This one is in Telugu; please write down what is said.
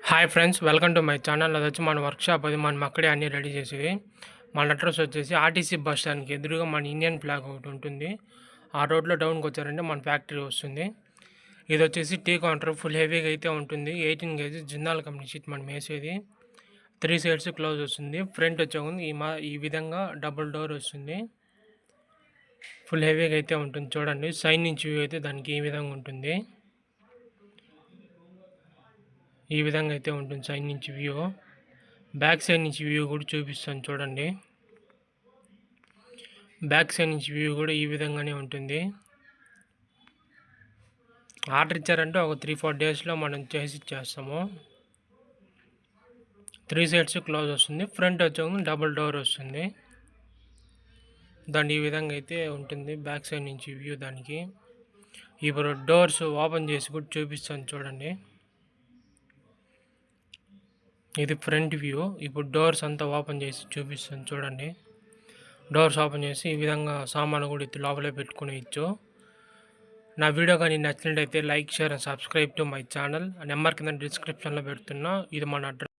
Hi friends, welcome to my channel. అది వచ్చి మన వర్క్షాప్. అది మనం అక్కడే అన్నీ రెడీ చేసేది. మన అడ్రస్ వచ్చేసి ఆర్టీసీ బస్ స్టాండ్కి ఎదురుగా మన ఇండియన్ ఫ్లాగ్ ఒకటి ఉంటుంది. ఆ రోడ్లో డౌన్కి వచ్చారంటే మన ఫ్యాక్టరీ వస్తుంది. ఇది వచ్చేసి టీ కౌంటర్. ఫుల్ హెవీగా అయితే ఉంటుంది. 18 kg జిందాల్ కంపెనీ షీట్ మనం వేసేది. 3 సైడ్స్ క్లోజ్ వస్తుంది. ఫ్రంట్ వచ్చే ఈ విధంగా డబుల్ డోర్ వస్తుంది. ఫుల్ హెవీగా అయితే ఉంటుంది. చూడండి, సైడ్ నుంచి వ్యూ అయితే దానికి ఈ విధంగా ఉంటుంది. ఈ విధంగా అయితే ఉంటుంది సైడ్ నుంచి వ్యూ. బ్యాక్ సైడ్ నుంచి వ్యూ కూడా చూపిస్తాను చూడండి. బ్యాక్ సైడ్ నుంచి వ్యూ కూడా ఈ విధంగానే ఉంటుంది. ఆర్డర్ ఇచ్చారంటే ఒక 3-4 డేస్లో మనం చేసి ఇచ్చేస్తాము. 3 సైడ్స్ క్లోజ్ వస్తుంది. ఫ్రంట్ వచ్చే డబుల్ డోర్ వస్తుంది. దాన్ని ఈ విధంగా అయితే ఉంటుంది బ్యాక్ సైడ్ నుంచి వ్యూ. దానికి ఇప్పుడు డోర్స్ ఓపెన్ చేసి కూడా చూపిస్తాను చూడండి. ఇది ఫ్రంట్ వ్యూ. ఇప్పుడు డోర్స్ అంతా ఓపెన్ చేసి చూపిస్తాను చూడండి. డోర్స్ ఓపెన్ చేసి ఈ విధంగా సామాను కూడా ఎత్తి లోపలే పెట్టుకుని ఇచ్చు. నా వీడియో కానీ నచ్చినట్టయితే like, share and subscribe to my channel. Number కింద డిస్క్రిప్షన్లో పెడుతున్నా. ఇది మన అడ్రస్.